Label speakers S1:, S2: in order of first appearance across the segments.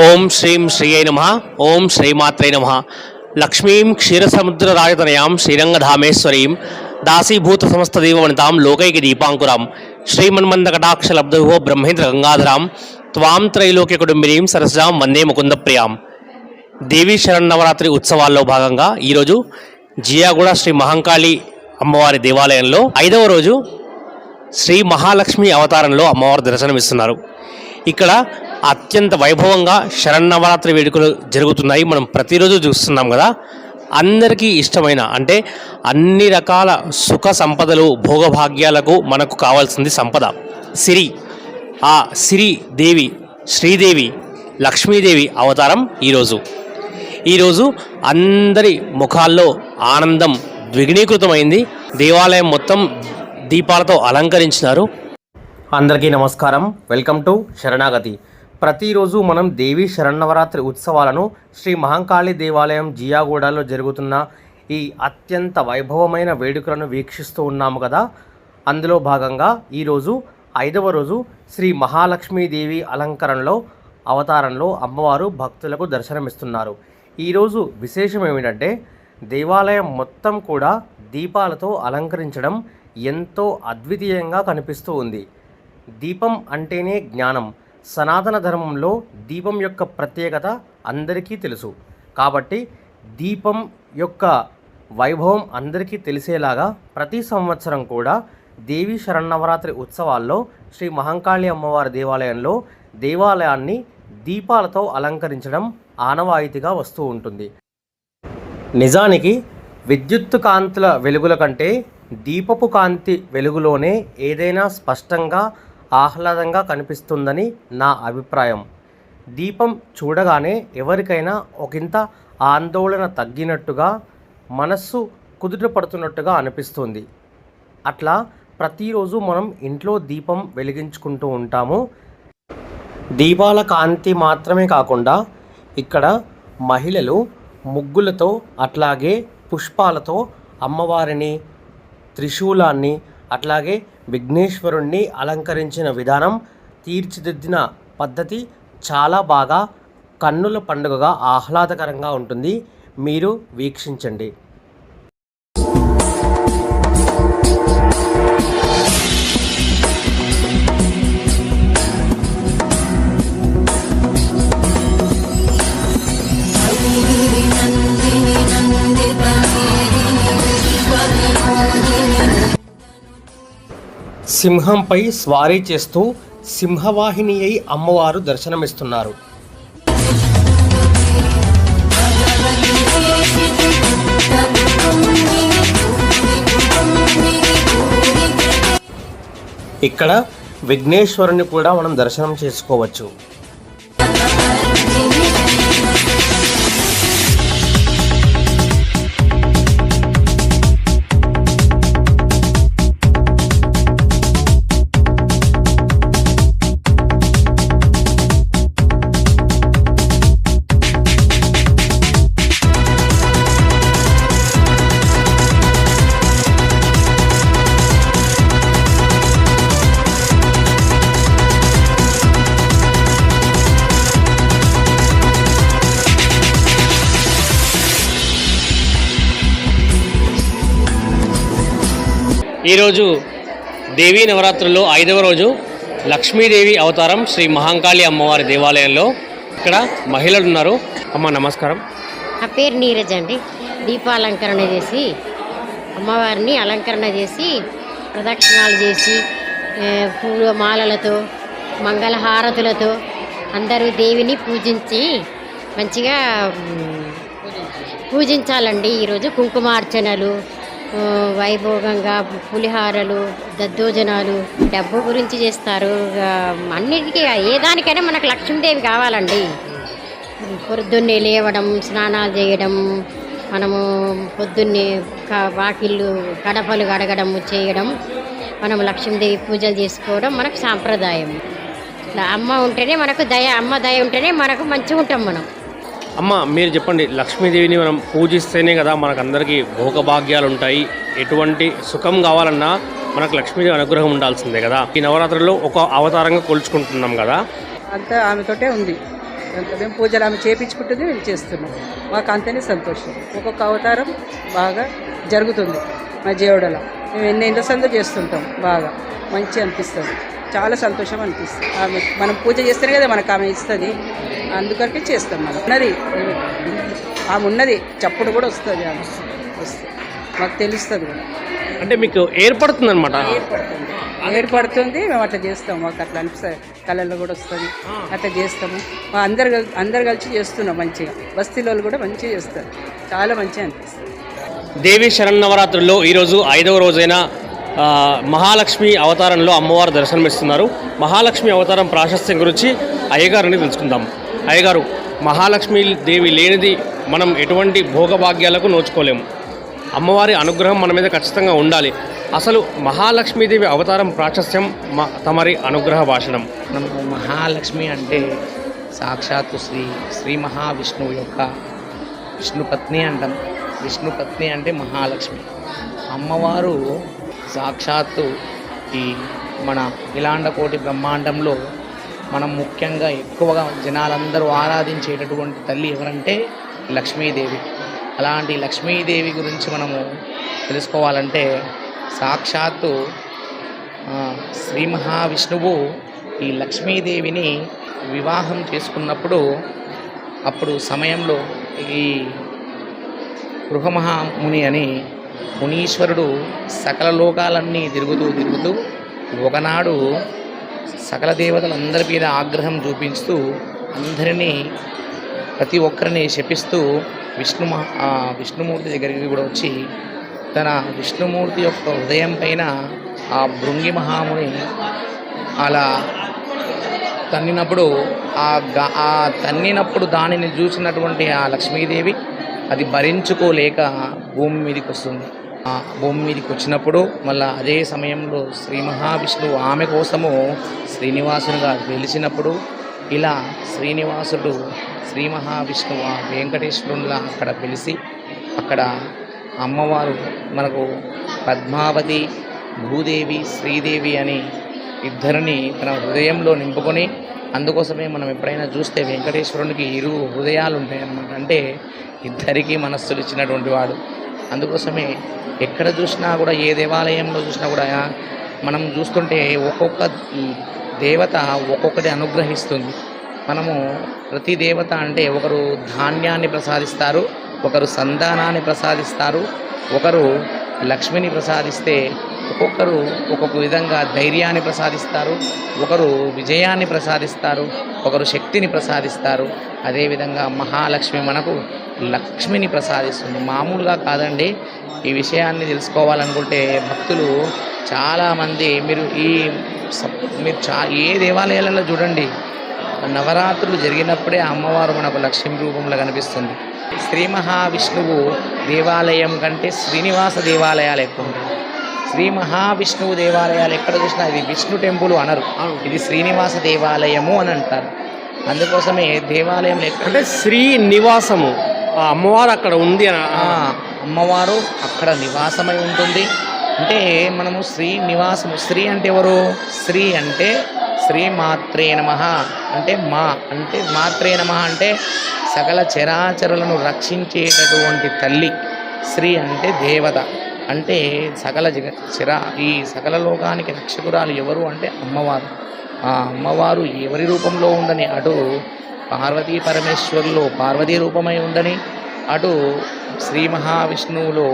S1: ఓం శ్రీం శ్రీయై నమః. ఓం శ్రీమాత్రే నమః. లక్ష్మీం క్షీరసముద్రరాజతనయాం శ్రీరంగధామేశ్వరీం దాసీభూత సమస్తదేవవనితాం లోకైక దీపాంకురాం శ్రీమన్మందకటాక్షలబ్ధో బ్రహ్మేంద్ర గంగాధరాం త్వాం త్రైలోక్య కుటుంబినీం సరసాం వందే ముకుంద ప్రియాం. దేవీ శరన్నవరాత్రి ఉత్సవాల్లో భాగంగా ఈరోజు జియాగూడ శ్రీ మహంకాళి అమ్మవారి దేవాలయంలో 5వ రోజు శ్రీ మహాలక్ష్మి అవతారంలో అమ్మవారు దర్శనమిస్తున్నారు. ఇక్కడ అత్యంత వైభవంగా శరన్నవరాత్రి వేడుకలు జరుగుతున్నాయి. మనం ప్రతిరోజు చూస్తున్నాం కదా. అందరికీ ఇష్టమైన అంటే అన్ని రకాల సుఖ సంపదలు భోగభాగ్యాలకు మనకు కావాల్సింది సంపద సిరి. ఆ సిరి దేవి శ్రీదేవి లక్ష్మీదేవి అవతారం ఈరోజు అందరి ముఖాల్లో ఆనందం ద్విగుణీకృతమైంది. దేవాలయం మొత్తం దీపాలతో అలంకరించినారు. అందరికీ నమస్కారం. వెల్కమ్ టు శరణాగతి. ప్రతిరోజు మనం దేవీ శరన్నవరాత్రి ఉత్సవాలను శ్రీ మహంకాళి దేవాలయం జియాగూడలో జరుగుతున్న ఈ అత్యంత వైభవమైన వేడుకలను వీక్షిస్తూ ఉన్నాము కదా. అందులో భాగంగా ఈరోజు 5వ రోజు శ్రీ మహాలక్ష్మీదేవి అలంకరణలో అవతారంలో అమ్మవారు భక్తులకు దర్శనమిస్తున్నారు. ఈరోజు విశేషం ఏమిటంటే దేవాలయం మొత్తం కూడా దీపాలతో అలంకరించడం ఎంతో అద్వితీయంగా కనిపిస్తూ ఉంది. దీపం అంటేనే జ్ఞానం. సనాతన ధర్మంలో దీపం యొక్క ప్రత్యేకత అందరికీ తెలుసు. కాబట్టి దీపం యొక్క వైభవం అందరికీ తెలిసేలాగా ప్రతి సంవత్సరం కూడా దేవీ శరన్నవరాత్రి ఉత్సవాల్లో శ్రీ మహంకాళి అమ్మవారి దేవాలయంలో దేవాలయాన్ని దీపాలతో అలంకరించడం ఆనవాయితీగా వస్తూ ఉంటుంది. నిజానికి విద్యుత్తు కాంతుల వెలుగుల కంటే దీపపు కాంతి వెలుగులోనే ఏదైనా స్పష్టంగా ఆహ్లాదంగా కనిపిస్తుందని నా అభిప్రాయం. దీపం చూడగానే ఎవరికైనా ఒకంత ఆందోళన తగ్గినట్టుగా మనస్సు కుదుట పడుతున్నట్టుగా అనిపిస్తుంది. అట్లా ప్రతిరోజు మనం ఇంట్లో దీపం వెలిగించుకుంటూ ఉంటాము. దీపాల కాంతి మాత్రమే కాకుండా ఇక్కడ మహిళలు ముగ్గులతో అట్లాగే పుష్పాలతో అమ్మవారిని త్రిశూలాన్ని అట్లాగే విఘ్నేశ్వరుణ్ణి అలంకరించిన విధానం తీర్చిదిద్దిన పద్ధతి చాలా బాగా కన్నుల పండుగగా ఆహ్లాదకరంగా ఉంటుంది. మీరు వీక్షించండి. సింహంపై స్వారీ చేస్తూ సింహవాహిని అయి అమ్మవారు దర్శనమిస్తున్నారు. ఇక్కడ విఘ్నేశ్వరుని కూడా మనం దర్శనం చేసుకోవచ్చు. ఈరోజు దేవీ నవరాత్రుల్లో 5వ రోజు లక్ష్మీదేవి అవతారం శ్రీ మహంకాళి అమ్మవారి దేవాలయంలో ఇక్కడ మహిళలు ఉన్నారు. అమ్మ నమస్కారం.
S2: నా పేరు నీరజ్ అండి. దీపాలంకరణ చేసి అమ్మవారిని అలంకరణ చేసి ప్రదక్షిణాలు చేసి పూల మాలలతో మంగళహారతులతో అందరూ దేవిని పూజించి మంచిగా పూజించాలండి. ఈరోజు కుంకుమార్చనలు వైభోగంగా పులిహారలు దద్దోజనాలు డబ్బు గురించి చేస్తారు. అన్నిటికీ ఏ దానికైనా మనకు లక్ష్మీదేవి కావాలండి. పొద్దున్నే లేవడం స్నానాలు చేయడం మనము పొద్దున్నే వాకిళ్ళు గడపలు కడగడం చేయడం మనం లక్ష్మీదేవి పూజలు చేసుకోవడం మనకు సాంప్రదాయం. ఇట్లా అమ్మ ఉంటేనే మనకు అమ్మ దయ ఉంటేనే మనకు మంచిగా ఉంటాం మనం.
S1: అమ్మ మీరు చెప్పండి, లక్ష్మీదేవిని మనం పూజిస్తేనే కదా మనకు అందరికీ భోగభాగ్యాలు ఉంటాయి. ఎటువంటి సుఖం కావాలన్నా మనకు లక్ష్మీదేవి అనుగ్రహం ఉండాల్సిందే కదా. ఈ నవరాత్రుల్లో ఒక అవతారంగా కొలుచుకుంటున్నాం కదా.
S3: అంతా ఆమెతోటే ఉంది. అంత మేము పూజలు ఆమె చేయించుకుంటుంది, మేము చేస్తున్నాం. మాకు అంతనే సంతోషం. ఒక్కొక్క అవతారం బాగా జరుగుతుంది మా జీవుడలో. మేము ఎన్నెన్నో సందో చేస్తుంటాం. బాగా మంచి అనిపిస్తుంది, చాలా సంతోషం అనిపిస్తుంది. ఆమె మనం పూజ చేస్తేనే కదా మనకు ఆమె ఇస్తుంది, అందుకనే చేస్తాం. మనం ఉన్నది ఆమె ఉన్నది చప్పుడు కూడా వస్తుంది, ఆమె వస్తుంది మాకు తెలుస్తుంది కూడా.
S1: అంటే మీకు ఏర్పడుతుంది అనమాట.
S3: ఏర్పడుతుంది, మేము అట్లా చేస్తాం. మాకు అట్లా అనిపిస్తుంది, కళల్లో కూడా వస్తుంది, అట్లా చేస్తాము. మా అందరు కలిసి చేస్తున్నాం మంచిగా. బస్తీలో కూడా మంచిగా చేస్తారు, చాలా మంచిగా అనిపిస్తుంది.
S1: దేవి శరన్నవరాత్రుల్లో ఈరోజు 5వ రోజైన మహాలక్ష్మి అవతారంలో అమ్మవారు దర్శనమిస్తున్నారు. మహాలక్ష్మి అవతారం ప్రాశస్త్యం గురించి అయ్యగారిని తెలుసుకుందాం. అయ్యగారు, మహాలక్ష్మి దేవి లేనిది మనం ఎటువంటి భోగభాగ్యాలకు నోచుకోలేము. అమ్మవారి అనుగ్రహం మన మీద ఖచ్చితంగా ఉండాలి. అసలు మహాలక్ష్మీదేవి అవతారం ప్రాశస్త్యం తమరి అనుగ్రహ భాషణం.
S4: మనకు మహాలక్ష్మి అంటే సాక్షాత్తు శ్రీ మహావిష్ణువు యొక్క విష్ణుపత్ని అంటాం. విష్ణుపత్ని అంటే మహాలక్ష్మి. అమ్మవారు సాక్షాత్తు ఈ మన ఇలాండకోటి బ్రహ్మాండంలో మనం ముఖ్యంగా ఎక్కువగా జనాలందరూ ఆరాధించేటటువంటి తల్లి ఎవరంటే లక్ష్మీదేవి. అలాంటి లక్ష్మీదేవి గురించి మనము తెలుసుకోవాలంటే సాక్షాత్తు శ్రీ మహావిష్ణువు ఈ లక్ష్మీదేవిని వివాహం చేసుకున్నప్పుడు అప్పుడు సమయంలో ఈ గృహమహాముని అని మునీశ్వరుడు సకల లోకాలన్నీ తిరుగుతూ ఒకనాడు సకల దేవతలందరి మీద ఆగ్రహం చూపిస్తూ అందరినీ ప్రతి ఒక్కరిని శపిస్తూ విష్ణుమూర్తి దగ్గరికి కూడా వచ్చి తన విష్ణుమూర్తి యొక్క హృదయం పైన ఆ భృంగి మహాముని అలా తన్నినప్పుడు ఆ తన్నినప్పుడు దానిని చూసినటువంటి ఆ లక్ష్మీదేవి అది భరించుకోలేక భూమి మీదకి వస్తుంది. ఆ భూమి మీదకి వచ్చినప్పుడు మళ్ళీ అదే సమయంలో శ్రీ మహావిష్ణువు ఆమె కోసము శ్రీనివాసునిగా వెలిసినప్పుడు ఇలా శ్రీనివాసుడు శ్రీ మహావిష్ణువు ఆ వెంకటేశ్వరునిలా అక్కడ పిలిచి అక్కడ అమ్మవారు మనకు పద్మావతి, భూదేవి, శ్రీదేవి అని ఇద్దరిని తన హృదయంలో నింపుకొని, అందుకోసమే మనం ఎప్పుడైనా చూస్తే వెంకటేశ్వరునికి ఇరు హృదయాలు ఉంటాయి అన్నమాట. అంటే ఇద్దరికీ మనస్సులు ఇచ్చినటువంటి వాడు. అందుకోసమే ఎక్కడ చూసినా కూడా ఏ దేవాలయంలో చూసినా కూడా మనం చూస్తుంటే ఒక్కొక్క దేవత ఒక్కొక్కటి అనుగ్రహిస్తుంది. మనము ప్రతి దేవత అంటే ఒకరు ధాన్యాన్ని ప్రసాదిస్తారు, ఒకరు సంతానాన్ని ప్రసాదిస్తారు, ఒకరు లక్ష్మిని ప్రసాదిస్తే ఒక్కొక్కరు ఒక్కొక్క విధంగా ధైర్యాన్ని ప్రసాదిస్తారు, ఒకరు విజయాన్ని ప్రసాదిస్తారు, ఒకరు శక్తిని ప్రసాదిస్తారు. అదేవిధంగా మహాలక్ష్మి మనకు లక్ష్మిని ప్రసాదిస్తుంది. మామూలుగా కాదండి. ఈ విషయాన్ని తెలుసుకోవాలనుకుంటే భక్తులు చాలామంది మీరు ఏ దేవాలయాలలో చూడండి, నవరాత్రులు జరిగినప్పుడే అమ్మవారు మనకు లక్ష్మీ రూపంలో కనిపిస్తుంది. శ్రీ మహావిష్ణువు దేవాలయం కంటే శ్రీనివాస దేవాలయాలు ఎక్కువ ఉంటాయి. శ్రీ మహావిష్ణువు దేవాలయాలు ఎక్కడ చూసినా ఇది విష్ణు టెంపుల్ అనరు, ఇది శ్రీనివాస దేవాలయము అని అంటారు. అందుకోసమే దేవాలయంలో
S1: అంటే శ్రీనివాసము, ఆ అమ్మవారు అక్కడ ఉంది అని.
S4: అమ్మవారు అక్కడ నివాసమై ఉంటుంది. అంటే మనము శ్రీనివాసము, శ్రీ అంటే ఎవరు? శ్రీ అంటే శ్రీమాత్రే నమః అంటే అంటే మాత్రే నమః అంటే సకల చరాచరులను రక్షించేటటువంటి తల్లి. శ్రీ అంటే దేవత, అంటే సకల ఈ సకల లోకానికి రక్షకురాలు ఎవరు అంటే అమ్మవారు. ఆ అమ్మవారు ఎవరి రూపంలో ఉండని, అటు పార్వతీ పరమేశ్వరులో పార్వతీ రూపమై ఉండని, అటు శ్రీ మహావిష్ణువులో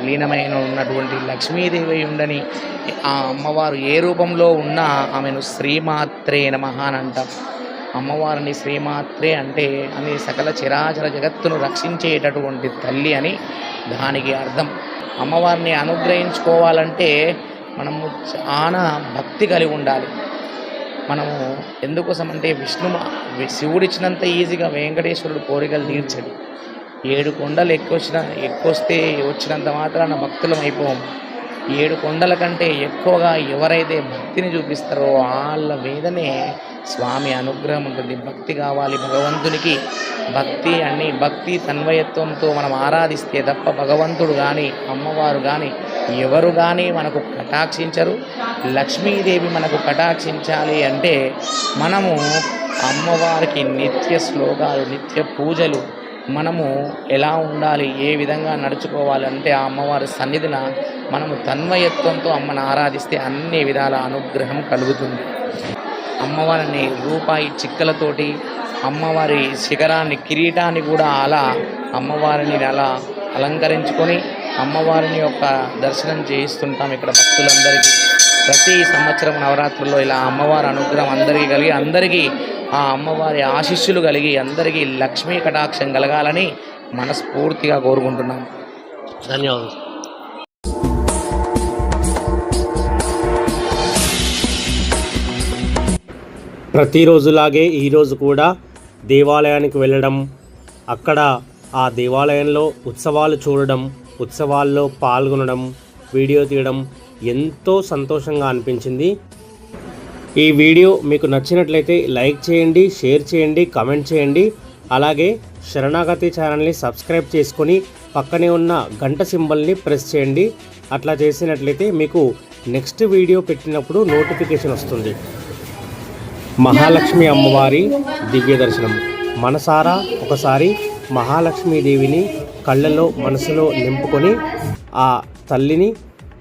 S4: లీనమైన ఉన్నటువంటి లక్ష్మీదేవి ఉండని, ఆ అమ్మవారు ఏ రూపంలో ఉన్నా ఆమెను శ్రీమాత్రే నమః అని అంటాం. అమ్మవారిని శ్రీమాత్రే అంటే అని సకల చిరాచర జగత్తును రక్షించేటటువంటి తల్లి అని దానికి అర్థం. అమ్మవారిని అనుగ్రహించుకోవాలంటే మనము చాలా భక్తి కలిగి ఉండాలి. మనము ఎందుకోసం అంటే శివుడిచ్చినంత ఈజీగా వెంకటేశ్వరుడు కోరికలు తీర్చడు. 7 కొండలు ఎక్కువస్తే వచ్చినంత మాత్రాన భక్తులం అయిపోం. 7 కొండల కంటే ఎక్కువగా ఎవరైతే భక్తిని చూపిస్తారో వాళ్ళ మీదనే స్వామి అనుగ్రహం ఉంటుంది. భక్తి కావాలి భగవంతునికి. భక్తి తన్వయత్వంతో మనం ఆరాధిస్తే తప్ప భగవంతుడు కానీ అమ్మవారు కానీ ఎవరు కానీ మనకు కటాక్షించరు. లక్ష్మీదేవి మనకు కటాక్షించాలి అంటే మనము అమ్మవారికి నిత్య శ్లోకాలు, నిత్య పూజలు, మనము ఎలా ఉండాలి, ఏ విధంగా నడుచుకోవాలి అంటే ఆ అమ్మవారి సన్నిధిన మనము తన్మయత్వంతో అమ్మను ఆరాధిస్తే అన్ని విధాల అనుగ్రహం కలుగుతుంది. అమ్మవారిని రూపాయి చిక్కలతోటి, అమ్మవారి శిఖరాన్ని, కిరీటాన్ని కూడా అలా అమ్మవారిని అలా అలంకరించుకొని అమ్మవారిని యొక్క దర్శనం చేయిస్తుంటాం ఇక్కడ భక్తులందరికీ. ప్రతి సంవత్సరం నవరాత్రుల్లో ఇలా అమ్మవారి అనుగ్రహం అందరికీ కలిగి, అందరికీ ఆ అమ్మవారి ఆశీస్సులు కలిగి, అందరికీ లక్ష్మీ కటాక్షం కలగాలని మనస్ఫూర్తిగా కోరుకుంటున్నాం.
S1: ధన్యవాదాలు. ప్రతిరోజులాగే ఈరోజు కూడా దేవాలయానికి వెళ్ళడం, అక్కడ ఆ దేవాలయంలో ఉత్సవాలు చూడడం, ఉత్సవాల్లో పాల్గొనడం, వీడియో తీయడం ఎంతో సంతోషంగా అనిపించింది. ఈ వీడియో మీకు నచ్చినట్లయితే లైక్ చేయండి, షేర్ చేయండి, కామెంట్ చేయండి. అలాగే శరణాగతి ఛానల్ని సబ్స్క్రైబ్ చేసుకొని పక్కనే ఉన్న గంట సింబల్ని ప్రెస్ చేయండి. అట్లా చేసినట్లయితే మీకు నెక్స్ట్ వీడియో పెట్టినప్పుడు నోటిఫికేషన్ వస్తుంది. మహాలక్ష్మి అమ్మవారి దివ్య దర్శనం. మనసారా ఒకసారి మహాలక్ష్మీదేవిని కళ్ళలో మనసులో నింపుకొని ఆ తల్లిని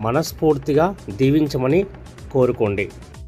S1: మనస్ఫూర్తిగా దీవించమని కోరుకోండి.